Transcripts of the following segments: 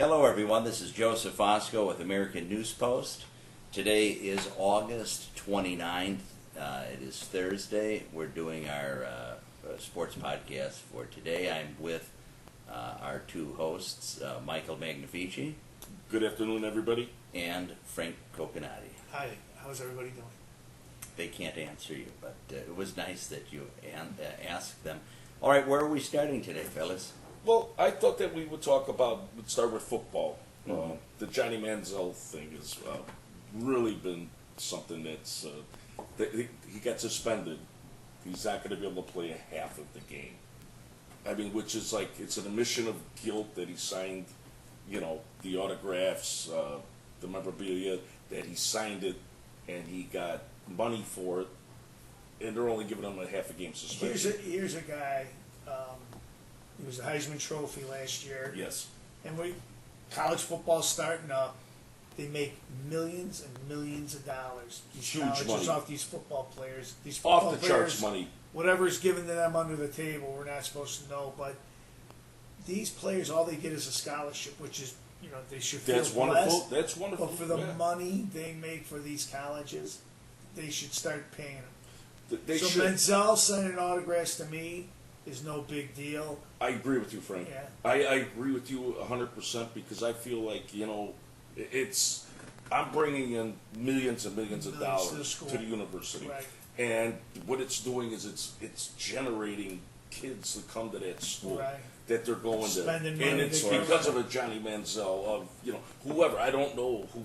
Hello everyone, this is Joseph Fosco with American News Post. Today is August 29th. It is Thursday. We're doing our sports podcast for today. I'm with our two hosts, Michael Magnifici. Good afternoon, everybody. And Frank Coconati. Hi, how's everybody doing? They can't answer you, but it was nice that you asked them. All right, where are we starting today, fellas? Well, I thought that we'd start with football. The Johnny Manziel thing has really been something that's, he got suspended. He's not going to be able to play a half of the game. I mean, which is like, it's an admission of guilt that he signed, the autographs, the memorabilia, that he signed it, and he got money for it, and they're only giving him a half a game suspension. Here's a guy, he was the Heisman Trophy last year. Yes. And college football's starting up. They make millions and millions of dollars. These Huge colleges money. off these football players. These football Off the players, charts money. Whatever's given to them under the table, we're not supposed to know. But these players, all they get is a scholarship, which is, they should feel That's blessed. wonderful. That's wonderful. But for the Yeah. money they make for these colleges, they should start paying them. They so should. Manziel signing autographs to me is no big deal. I agree with you, Frank. Yeah. I agree with you 100% because I feel like, I'm bringing in millions and millions of Millions dollars to to the the university. Right. And what it's doing is it's generating kids to come to that school Right. that they're going Spending to. money And it's to get because money. of a Johnny Manziel, of, whoever. I don't know who,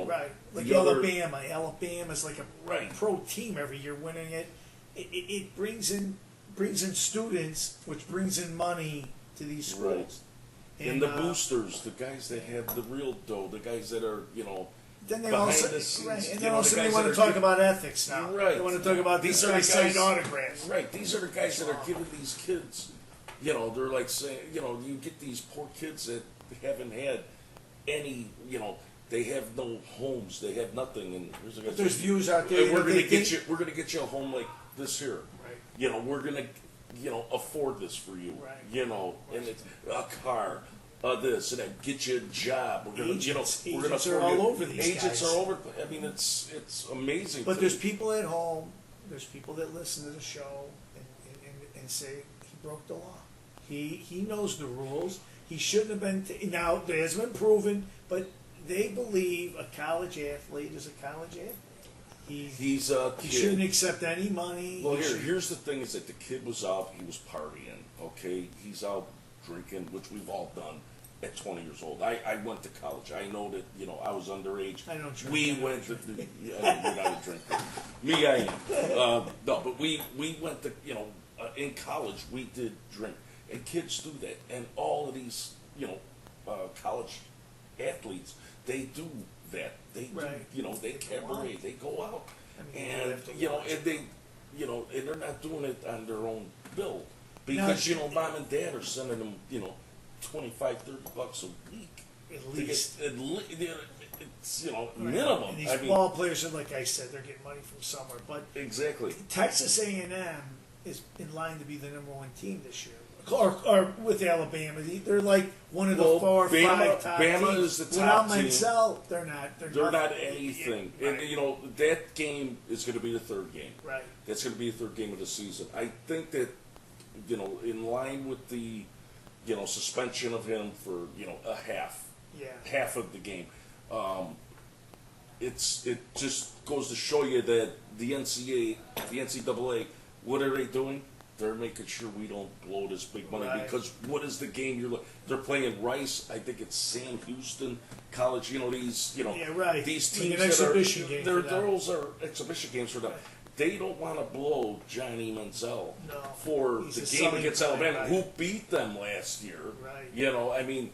Right, like the other- Alabama. Alabama's like a Right. pro team every year, winning it. It brings in students, which brings in money to these schools. Right. And the boosters, the guys that have the real dough, the guys that are, Then they behind also, the scenes, right, and you then know, also the they guys want that to are talk giving- about ethics now. Right. They want to talk about these These are guys signed guys- autographs. Right, these are the guys that are giving these kids, they're like saying, you get these poor kids that haven't had any, they have no homes, they have nothing, and But there's views out there. and we're that gonna they get think- you, we're gonna get you a home like this here. Right. We're gonna, afford this for you. Right. And it's a car, this, and then get you a job. We're gonna, Agents- we're gonna agents are afford all you- over these Agents guys. are over. I mean, it's amazing. But to there's me. people at home, there's people that listen to the show and say he broke the law. He knows the rules. He shouldn't have been. Now, it hasn't been proven, but they believe a college athlete is a college athlete. He's a He kid. shouldn't accept any money. Well, He should- here's the thing: is that the kid was out, he was partying. Okay, he's out drinking, which we've all done at 20 years old. I went to college. I know that I was underage. I don't drink. We I don't went to drink. you're not a drinker. Me, I am. No, but we went to in college we did drink, and kids do that, and all of these college athletes, they do that. They do, Right. they cabaret, they go out, I mean, and have to watch and they, and they're not doing it on their own bill because mom and dad are sending them $25-$30 a week. At to least. get, it's Right. minimum. And these I mean, ball players are, like I said, they're getting money from somewhere. But exactly. Texas A&M is in line to be the #1 team this year. Or with Alabama, they're like one of the Well, 4 or 5 Bama- top Bama teams. is the top Without team. Manziel, they're not. They're not anything. Yeah, right. And that game is going to be the third game. Right. That's going to be the third game of the season. I think that in line with the suspension of him for a half of the game. It just goes to show you that the NCAA, what are they doing? They're making sure we don't blow this big money Right. because what is the game they're playing Rice? I think it's Sam Houston College. These Yeah, right. these Like teams an exhibition game for them. those are exhibition games for them. Right. They don't want to blow Johnny Manziel No. for He's the a game selling against point, Alabama, right. who beat them last year. Right. I mean,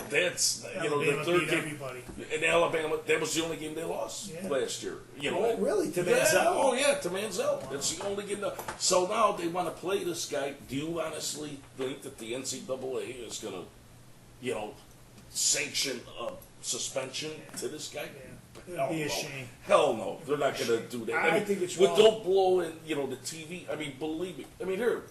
that's Alabama the third beat game everybody. in Alabama. That was the only game they lost Yeah. last year. Oh, really? To Yeah, Manziel? oh yeah, to Manziel. That's the only game. So now they want to play this guy. Do you honestly think that the NCAA is going to, sanction a suspension to this guy? Yeah. Hell It'd be a no. shame. Hell no, they're not going to do that. I think it's what wrong. they'll blow in, the TV. I mean, believe me. I mean, here,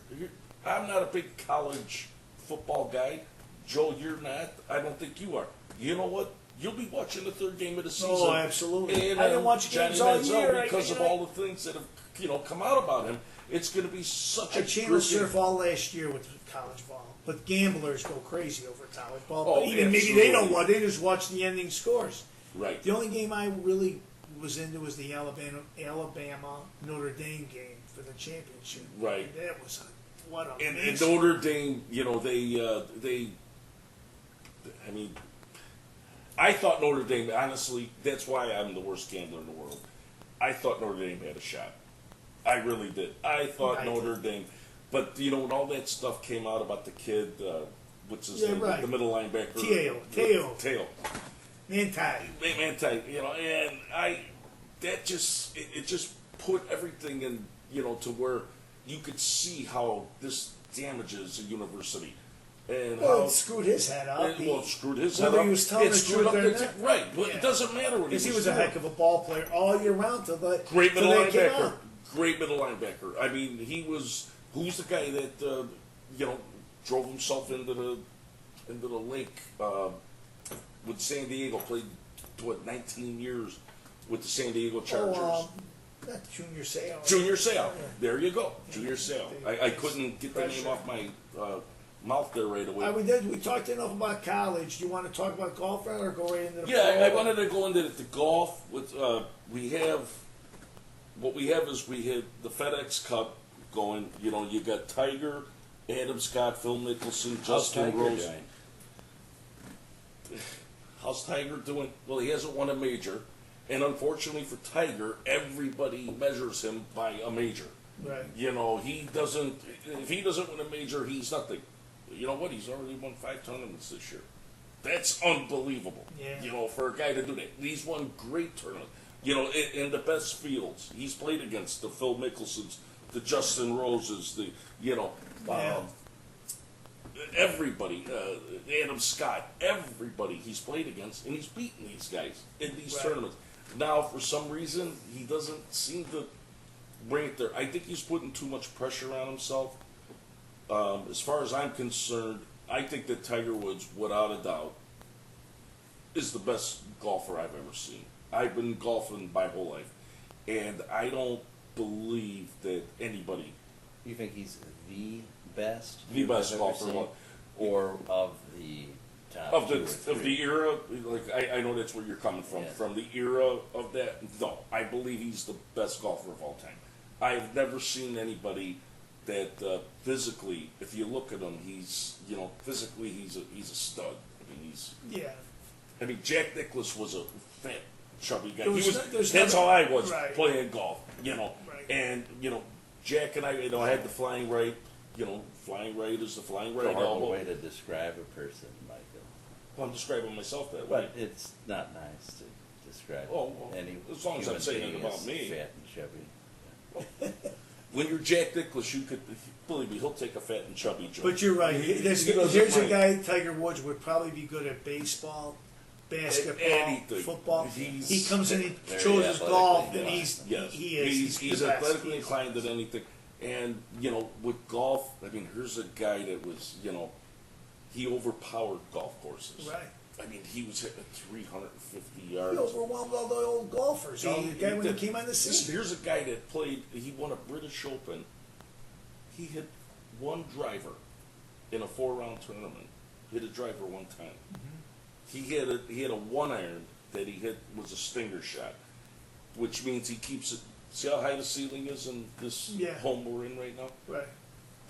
I'm not a big college football guy. Joe, you're not. I don't think you are. you know what? You'll be watching the third game of the season. Oh, absolutely. And, I didn't watch Johnny games all Manziel, year. because of all the things that have come out about him. It's going to be such I a channel good game. surf all last year with college ball, but gamblers go crazy over college ball. Oh, But even maybe they don't absolutely. watch. They just watch the ending scores. Right. The only game I really was into was the Alabama Notre Dame game for the championship. Right. And that was what a And amazing. Notre Dame, I mean, I thought Notre Dame, honestly, that's why I'm the worst gambler in the world. I thought Notre Dame had a shot. I really did. I thought I Notre Dame, but when all that stuff came out about the kid, what's his name, right. the middle linebacker, Teo. Manti, and it just put everything in, to where you could see how this damages a university. And Well, how it screwed his head up. it screwed his head whether up. he was telling It the screwed truth up or the not. right. But Yeah. it doesn't matter what Because he was doing. a heck of a ball player all year round till the Great middle till they came linebacker. out. Great middle linebacker. I mean, who's the guy that drove himself into the lake with San Diego? Played 19 years with the San Diego Chargers. Not Junior Seau. Junior Seau. Yeah. There you go. Junior Seau. I couldn't get the name off my mouth there right away. We talked enough about college. Do you want to talk about golf or go right into the Yeah, I wanted to go into the golf. With we have the FedEx Cup going. You got Tiger, Adam Scott, Phil Mickelson, Justin Rose. How's Tiger doing? Well, he hasn't won a major, and unfortunately for Tiger, everybody measures him by a major. Right. He doesn't. If he doesn't win a major, he's nothing. You know what? He's already won 5 tournaments this year. That's unbelievable. Yeah. For a guy to do that. He's won great tournaments. In the best fields. He's played against the Phil Mickelsons, the Justin Roses, everybody, Adam Scott, everybody he's played against, and he's beaten these guys in these tournaments. Now, for some reason, he doesn't seem to bring it there. I think he's putting too much pressure on himself. As far as I'm concerned, I think that Tiger Woods, without a doubt, is the best golfer I've ever seen. I've been golfing my whole life, and I don't believe that anybody... You think he's the best? The best you've ever golfer. seen? Or of the top Of two or the three? era, like I know that's where you're coming from. Yeah. From the era of that, no, I believe he's the best golfer of all time. I've never seen anybody that physically, if you look at him, he's physically he's a stud. I mean, Jack Nicklaus was a fat, chubby guy. That's how I was playing golf. And Jack and I had the flying right. Flying right is the flying right It's a horrible elbow. way to describe a person, Michael. Well, I'm describing myself that way. But it's not nice to describe Well, any as long as I'm human saying it being about as me. fat and chubby. When you're Jack Nicklaus, you could believe me, he'll take a fat and chubby joke. But you're right. He Here's doesn't a mind guy, Tiger Woods, would probably be good at baseball, basketball, anything. football. He's He comes in, he very chooses athletically golf, and inclined. he is. He's the best. athletically inclined at anything. And, with golf, I mean, here's a guy that was, he overpowered golf courses. Right. I mean, he was hitting 350 He yards. overwhelmed all the old golfers. All the guy when he did. came on the scene. Here's a guy that he won a British Open. He hit one driver in a 4-round tournament. Hit a driver one time. Mm-hmm. He had a 1-iron that he hit was a stinger shot, which means he keeps it. See how high the ceiling is in this home we're in right now? Right.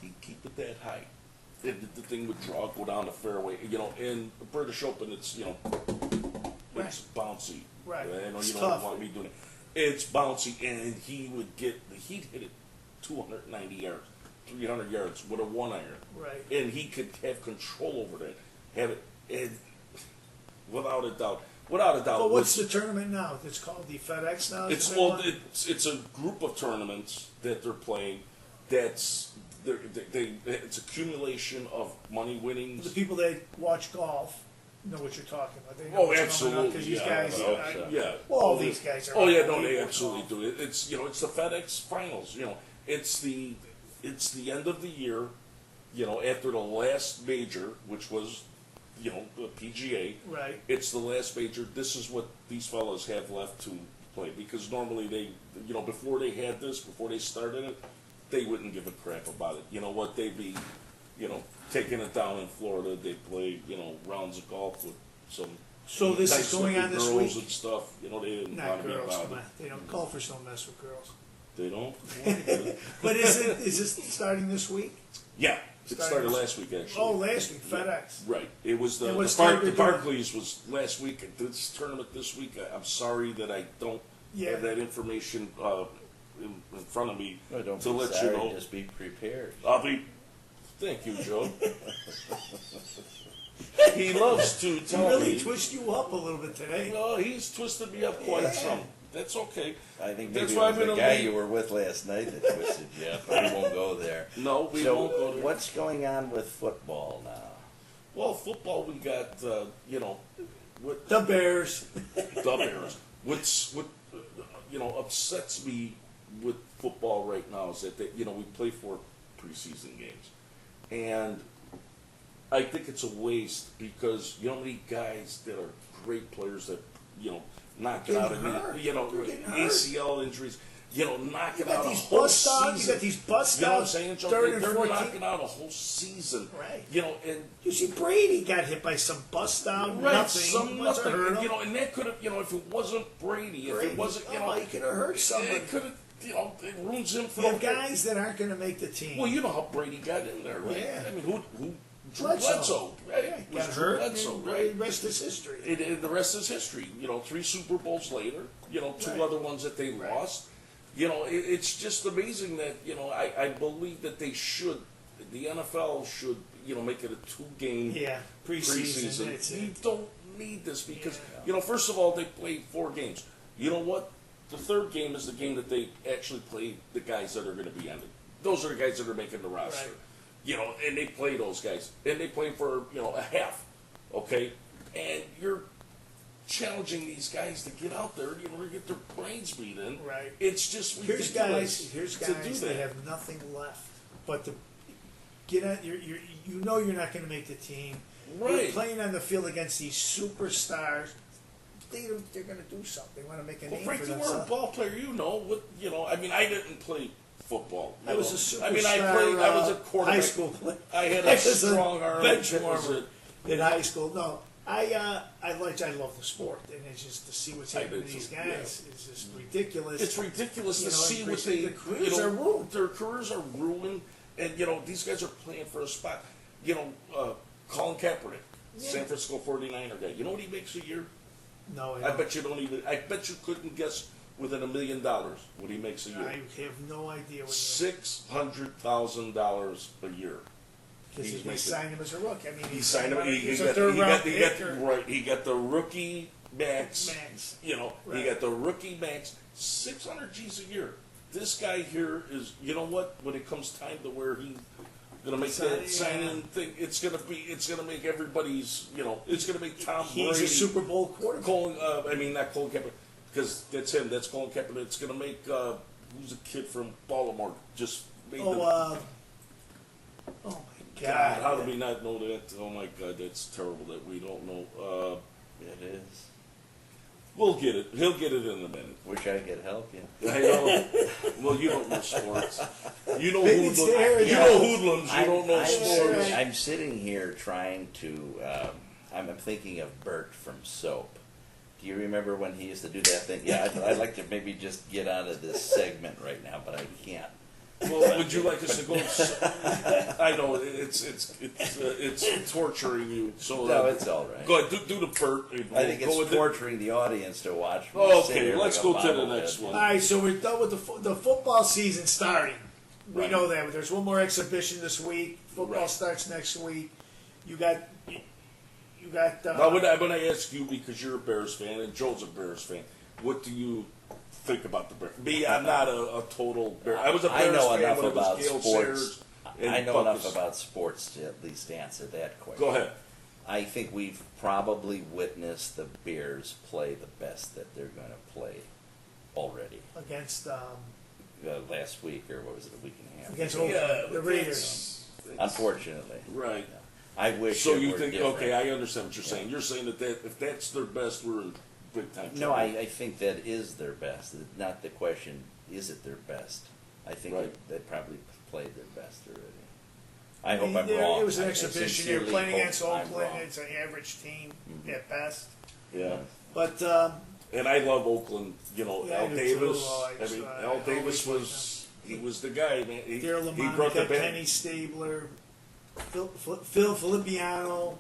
He'd keep it that high. And the thing would go down the fairway. In the British Open, it's it's bouncy. Right. I know It's you tough. don't want me doing it. It's bouncy, and he'd hit it 290 yards, 300 yards with a 1-iron. Right. And he could have control over that, have it, and without a doubt. But what's the tournament now? It's called the FedEx now? It's a group of tournaments that they're playing. It's accumulation of money winnings. The people that watch golf know what you're talking about. They know what's Absolutely. Because these guys, All these guys are. Oh yeah, no, unbelievable they at absolutely golf. do it. It's it's the FedEx Finals. It's the end of the year. After the last major, which was the PGA. Right. It's the last major. This is what these fellas have left to play, because normally they, before they had this, before they started it, they wouldn't give a crap about it. You know what? They'd be, taking it down in Florida. They play, rounds of golf with some. So this nice is going on this girls week? and stuff. They didn't Not want to be girls, bothered. come on. They don't, golfers don't mess with girls. They don't. But is this starting this week? Yeah, it started last week actually. Oh, last week, FedEx. Right. It was And the what's Tiger doing? Barclays was last week. This tournament this week. I'm sorry that I don't have that information in front of me No, don't to be let sorry, you know. just be prepared. I'll be. Thank you, Joe. He loves to He tell really me. twist you up a little bit today. Well, he's twisted me up quite some. That's okay. I think That's maybe it why was I'm the gonna guy leave. you were with last night that twisted you up, but we won't go there. No, we So won't go there. what's going on with football now? Well, football, we got, what The Bears. the Bears. What upsets me with football right now is that we play 4 preseason games, and I think it's a waste because you know how many guys that are great players that knock it out of hurt. me, They're getting hurt. ACL injuries, knock You it got out a these whole bust outs. season. You got these bust You know what I'm outs. saying, Joe? Third and They're 14. knocking out a whole season. Right. And You see, Brady got hit by some bust out. right, Nothing. some Must have nothing, hurt him. and that could have, if it wasn't Brady, if it wasn't, he could have hurt somebody. it could have, it ruins him for You have the guys that aren't going to make the team. Well, you know how Brady got in there, right? Yeah. I mean, who? Drew Bledsoe. Bledsoe, right? Yeah, It was got Drew hurt. Bledsoe, And right? the rest is history. The rest is history. 3 Super Bowls later, 2 Right. other ones that they Right. lost. It's just amazing that, I believe that the NFL should, make it a 2-game Yeah, preseason. It's You it. don't need this because, Yeah. first of all, they played 4 games. You know what? The 3rd game is the game that they actually play the guys that are going to be ended. Those are the guys that are making the roster. Right. And they play those guys. And they play for, a half. Okay? And you're challenging these guys to get out there, to get their brains beat in. Right. It's just Here's ridiculous guys to do that that. have nothing left but to get out. You're not going to make the team. You're Right. playing on the field against these superstars. They're going to do something. They want to make a Well, name Frank, for you were a themselves. ball player. I mean, I didn't play football. I was a superstar. I mean, I was a quarterback. High school player. I had I a was strong arm. bench That was warmer it. in high school. No, I love the sport, and it's just to see what's I happening did to these too, guys is just ridiculous. It's ridiculous to see what their careers are ruined. Their careers are ruined, and these guys are playing for a spot. Colin Kaepernick, Yeah. San Francisco 49er guy. You know what he makes a year? No, I bet you don't even. I bet you couldn't guess within $1 million what he makes a year. I have no idea what $600,000 a year. because he's they making- signed him as a rookie. I mean, He signed him. He's a third round pick. He got the rookie max. Max. He Right. got the rookie max. 600 G's a year. This guy here is. You know what? When it comes time to where he's gonna make that signing thing, it's gonna make everybody's. It's gonna make Tom Brady. He's a Super Bowl quarterback. Not Colin Kaepernick, because that's him. That's Colin Kaepernick. It's gonna make who's a kid from Baltimore just made Oh my God, God! how do we not know that? Oh my God, that's terrible that we don't know. It is. We'll get it. He'll get it in a minute. Wish I could help you. I know. Well, you don't know sports. You know It's hoodlums. there, You know hoodlums. You don't know I'm sports. sitting, I'm sitting here trying to. I'm thinking of Bert from Soap. Do you remember when he used to do that thing? Yeah, I'd like to maybe just get out of this segment right now, but I can't. Well, would you like us to go? I know it's torturing you. So No, it's all right. Go ahead, do the Bert. I think Go it's with it. torturing the audience to watch. me sit Okay, here let's like a go to the bobblehead. next one. All right, so we're done with the football season starting. We Right. know that. There's one more exhibition this week. Football Right. starts next week. You got. Now, when I ask you, because you're a Bears fan and Joe's a Bears fan, what do you think about the Bears? Me, I'm not a total Bears. I was a I Bears know fan enough when it was about Gale sports. Sayers and I know Buckus. enough about sports to at least answer that question. Go ahead. I think we've probably witnessed the Bears play the best that they're going to play already. against Last week, or what was it, a week and a half? against Yeah, the Raiders. Unfortunately. Right. I wish. So it you were think? different. Okay, I understand what you're saying. You're saying that if that's their best, we're in big time trouble. No, I think that is their best. Not the question, is it their best? I think Right. they probably played their best already. I hope mean, I'm wrong. It was an I exhibition. You're sincerely playing hope against I'm Oakland. wrong. It's an average team Mhm. at best. Yeah. But And I love Oakland. You know, Yeah, I Al do Davis. too. Oh, I mean, I Al Davis always was he was the guy, man. He Daryl brought the Lamont, band. Kenny Stabler, Phil Filippiano.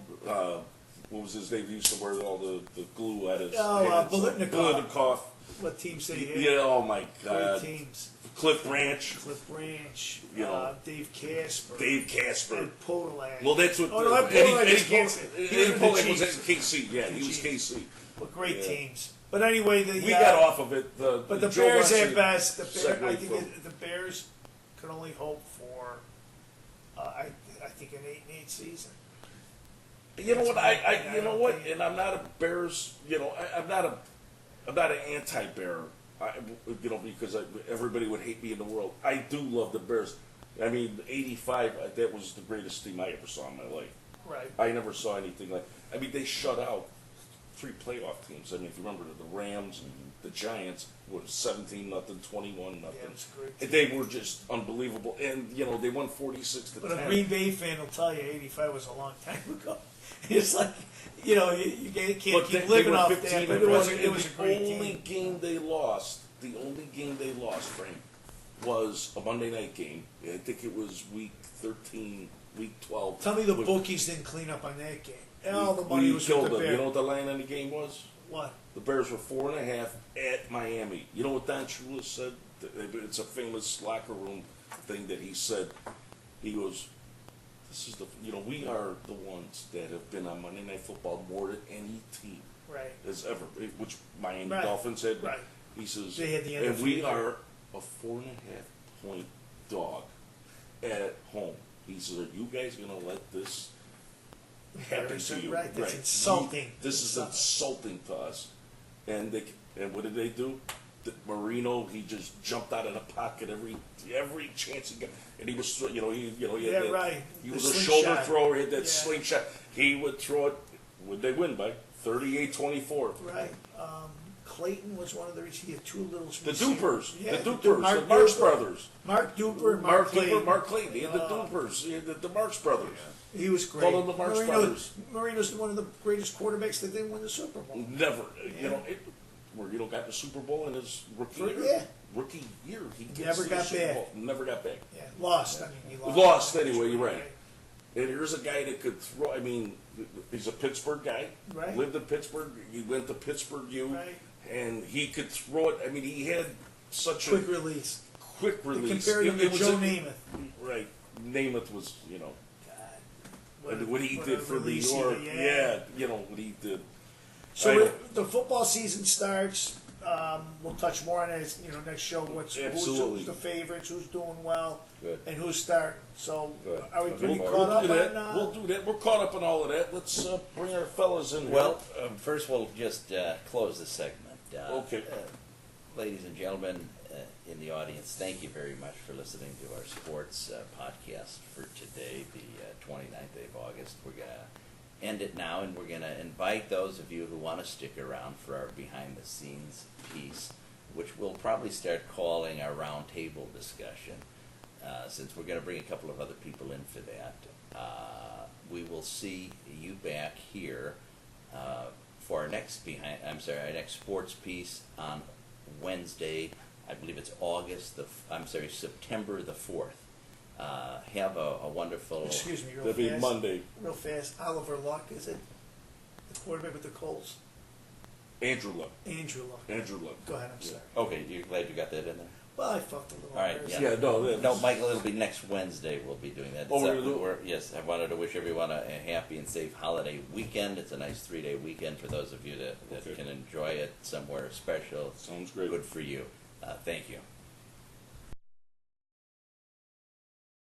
What was his name? He used to wear all the glue at his Oh, hands. Bolitnikov. Bolitnikov. What teams they had? Yeah. Oh my Great God. teams. Cliff Branch. Cliff Branch, You know, Dave Casper, Dave Casper. Ed Podolak. Well, that's what. Oh, no, Ed Eddie- Podolak Eddie was Kansas. Pol- He was Eddie with the Polak was at Chiefs. KC. Yeah, The he was Chiefs. KC. What great Yeah. teams. But anyway, We got off of it. But the Joe Bears Weston at best. I segued think from- the Bears could only hope for. I think an 8-8 season. You know what? I you know don't what? think- And I'm not a Bears. You know, I'm not an anti-Bear. You know, because everybody would hate me in the world. I do love the Bears. I mean, '85. That was the greatest team I ever saw in my life. Right. I never saw anything like. I mean, they shut out 3 playoff teams. I mean, if you remember the Rams, the Giants was 17-0, 21-0. Yeah, it was a great And team. they were just unbelievable. And you know, they won 46-10. But a Green Bay fan will tell you 85 was a long time ago. It's like, you know, you can't But keep they living were off 15 that. But and it was present. a The great only team. game they lost, Frank, was a Monday night game. I think it was week 13, week 12. Tell me the We- bookies didn't clean up on that game. All the money we was killed with the them. Bears. You know what the line on the game was? What? The Bears were 4.5 at Miami. You know what Don Shula said? It's a famous locker room thing that he said. He goes, "This is we are the ones that have been on Monday Night Football more than any team Right. has ever." Which Miami Right. Dolphins had. Right. He says, They had the "And we undefeated. are a 4.5 point dog at home." He says, "Are you guys gonna let this happen to you?" Right. That's insulting. This is insulting to us. And what did they do? Marino, he just jumped out of the pocket every chance he got, and he was he Yeah, had that, right. He The was a slingshot. shoulder thrower. He had that Yeah. slingshot. He would throw it. Would they win by 38-24? Right. Clayton was one of the receivers. He had 2 little The receivers. Dupers, Yeah, the Mark Marx Duper. brothers, Mark Duper, Mark Clayton. Mark Clayton. He had the Dupers. He had the Marx brothers. He was great. Call him the Marx Brothers. Marino's one of the greatest quarterbacks that didn't win the Super Bowl. Never, Yeah. Marino got the Super Bowl in his rookie For- year. yeah. Rookie year, he gets Never to got the Super back. Bowl. Never got back. Yeah, lost. I mean, he lost. Lost anyway. You're right. And here's a guy that could throw. I mean, he's a Pittsburgh guy. Right. Lived in Pittsburgh. He went to Pittsburgh U. Right. And he could throw it. I mean, he had such Quick a release. quick release. Compared him to was Joe a- Namath. Right. Namath was, God. what he What did a for New release he York. did, Yeah, what he did. So I know. the football season starts. We'll touch more on it. Next show. Absolutely. Who's the favorites? Who's doing well? Good. And who's starting? So Good. are we Looking pretty forward. caught up We'll do that. on? We'll do that. We're caught up on all of that. Let's bring our fellas in. Well, first we'll just close the segment. Okay. Ladies and gentlemen in the audience, thank you very much for listening to our sports podcast for today, the 29th day of August. We're going to end it now, and we're going to invite those of you who want to stick around for our behind-the-scenes piece, which we'll probably start calling our roundtable discussion, since we're going to bring a couple of other people in for that. We will see you back here for our next our next sports piece on Wednesday. I believe it's September the 4th. Have a wonderful. Excuse me, real That'll be fast. Monday. Real fast. Oliver Luck, is it? The quarterback with the Colts. Andrew Luck. Andrew Luck. Andrew Luck. Go ahead. I'm sorry. Okay, you're glad you got that in there. Well, I fucked a little. All right, embarrassed. yeah. No, No, Michael, it'll be next Wednesday we'll be doing that. Oh, we're gonna do it? Yes, I wanted to wish everyone a happy and safe holiday weekend. It's a nice 3-day weekend for those of you that Okay. can enjoy it somewhere special. Sounds great. Good for you. Thank you.